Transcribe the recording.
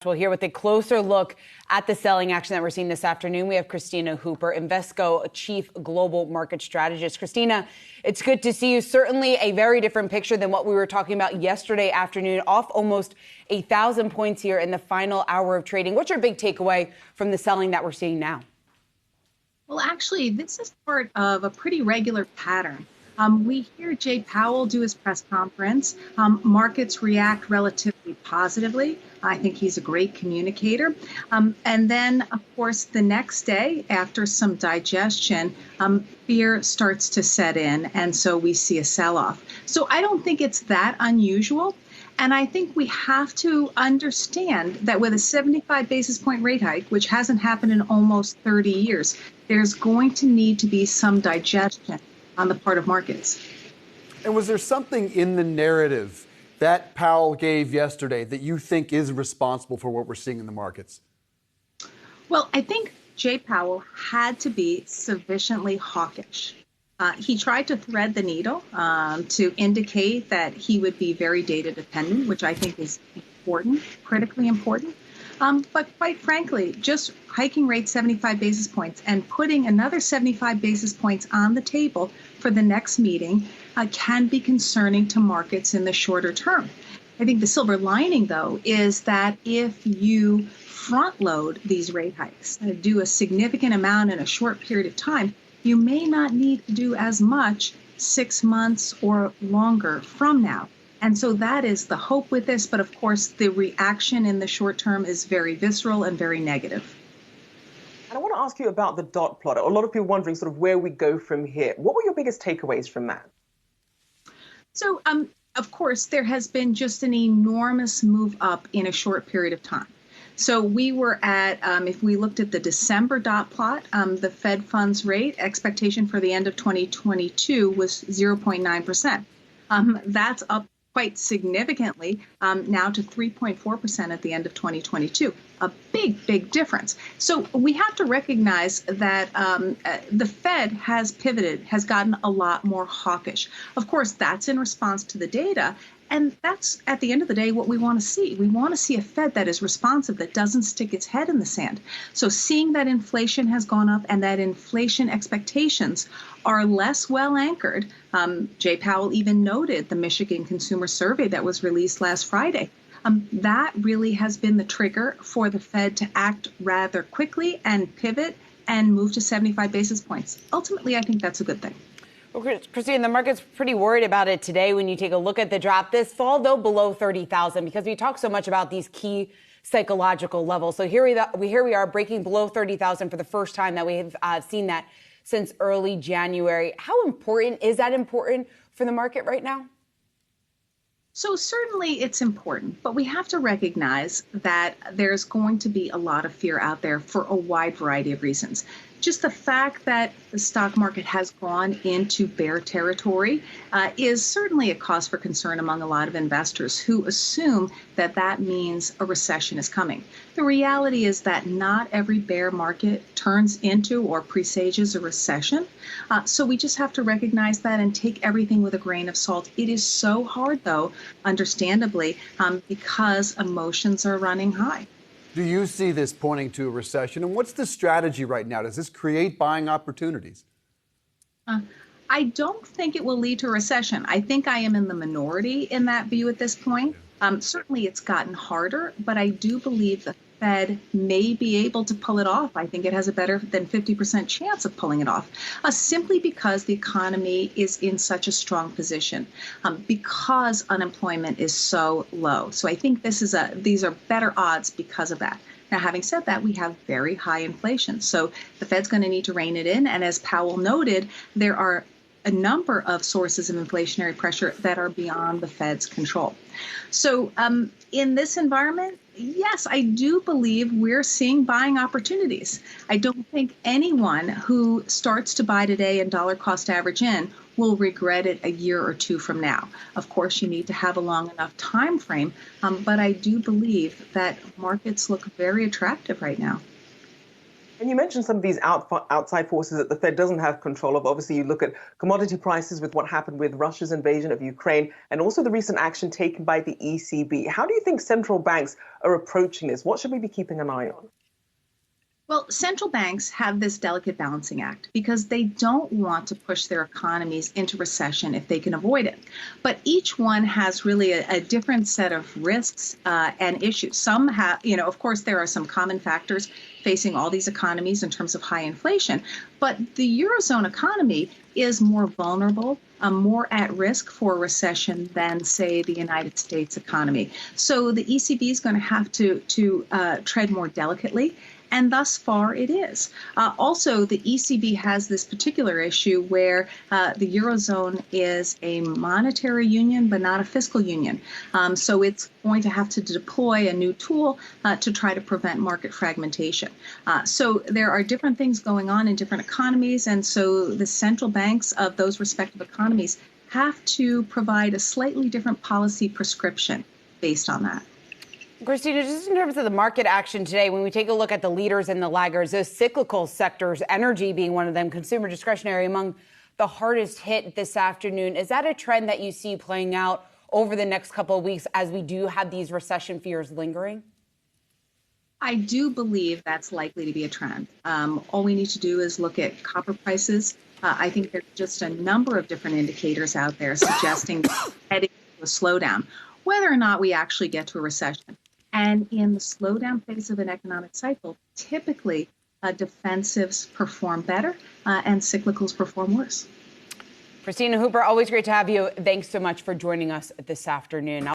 Well, here with a closer look at the selling action that we're seeing this afternoon, we have Kristina Hooper, Invesco Chief Global Market Strategist. Kristina, it's good to see you. Certainly a very different picture than what we were talking about yesterday afternoon, off almost 1,000 points here in the final hour of trading. What's your big takeaway from the selling that we're seeing now? Well, actually, this is part of a pretty regular pattern. We hear Jay Powell do his press conference. Markets react relatively positively. I think he's a great communicator. And then, of course, the next day, after some digestion, fear starts to set in, and so we see a sell-off. So I don't think it's that unusual. And I think we have to understand that with a 75 basis point rate hike, which hasn't happened in almost 30 years, there's going to need to be some digestion on the part of markets. And was there something in the narrative that Powell gave yesterday that you think is responsible for what we're seeing in the markets? Well, I think Jay Powell had to be sufficiently hawkish. He tried to thread the needle to indicate that he would be very data dependent, which I think is important, critically important. But quite frankly, just hiking rates 75 basis points and putting another 75 basis points on the table for the next meeting can be concerning to markets in the shorter term. I think the silver lining, though, is that if you front load these rate hikes, do a significant amount in a short period of time, you may not need to do as much 6 months or longer from now. And so that is the hope with this. But of course, the reaction in the short term is very visceral and very negative. And I want to ask you about the dot plot. A lot of people wondering sort of where we go from here. What were your biggest takeaways from that? So, of course, there has been just an enormous move up in a short period of time. So we were at, if we looked at the December dot plot, the Fed funds rate expectation for the end of 2022 was 0.9%. That's up quite significantly now to 3.4% at the end of 2022. A big difference. So we have to recognize that the Fed has pivoted, has gotten a lot more hawkish. Of course, that's in response to the data. And that's, at the end of the day, what we want to see. We want to see a Fed that is responsive, that doesn't stick its head in the sand. So seeing that inflation has gone up and that inflation expectations are less well anchored. Jay Powell even noted the Michigan Consumer Survey that was released last Friday. That really has been the trigger for the Fed to act rather quickly and pivot and move to 75 basis points. Ultimately, I think that's a good thing. Well, Kristina, the market's pretty worried about it today when you take a look at the drop. This fall, though, below 30,000 because we talk so much about these key psychological levels. So here we are breaking below 30,000 for the first time that we have seen that since early January. How important is that important for the market right now? So certainly it's important, but we have to recognize that there's going to be a lot of fear out there for a wide variety of reasons. Just the fact that the stock market has gone into bear territory is certainly a cause for concern among a lot of investors who assume that that means a recession is coming. The reality is that not every bear market turns into or presages a recession. So we just have to recognize that and take everything with a grain of salt. It is so hard, though, understandably, because emotions are running high. Do you see this pointing to a recession? And what's the strategy right now? Does this create buying opportunities? I don't think it will lead to a recession. I think I am in the minority in that view at this point. Certainly it's gotten harder, but I do believe the Fed may be able to pull it off. I think it has a better than 50% chance of pulling it off, simply because the economy is in such a strong position, because unemployment is so low. So I think these are better odds because of that. Now, having said that, we have very high inflation. So the Fed's going to need to rein it in. And as Powell noted, there are a number of sources of inflationary pressure that are beyond the Fed's control. So in this environment, yes, I do believe we're seeing buying opportunities. I don't think anyone who starts to buy today and dollar cost average in will regret it a year or two from now. Of course, you need to have a long enough time frame, but I do believe that markets look very attractive right now. And you mentioned some of these outside forces that the Fed doesn't have control of. Obviously, you look at commodity prices with what happened with Russia's invasion of Ukraine and also the recent action taken by the ECB. How do you think central banks are approaching this? What should we be keeping an eye on? Well, central banks have this delicate balancing act because they don't want to push their economies into recession if they can avoid it. But each one has really a different set of risks and issues. Some have, of course, there are some common factors facing all these economies in terms of high inflation. But the Eurozone economy is more vulnerable, more at risk for recession than, say, the United States economy. So the ECB is going to have to tread more delicately. And thus far, it is. Also, the ECB has this particular issue where the Eurozone is a monetary union, but not a fiscal union. So it's going to have to deploy a new tool to try to prevent market fragmentation. So there are different things going on in different economies. And so the central banks of those respective economies have to provide a slightly different policy prescription based on that. Kristina, just in terms of the market action today, when we take a look at the leaders and the laggards, those cyclical sectors, energy being one of them, consumer discretionary among the hardest hit this afternoon, is that a trend that you see playing out over the next couple of weeks as we do have these recession fears lingering? I do believe that's likely to be a trend. All we need to do is look at copper prices. I think there's just a number of different indicators out there suggesting heading to a slowdown, whether or not we actually get to a recession. And in the slowdown phase of an economic cycle, typically defensives perform better and cyclicals perform worse. Kristina Hooper, always great to have you. Thanks so much for joining us this afternoon.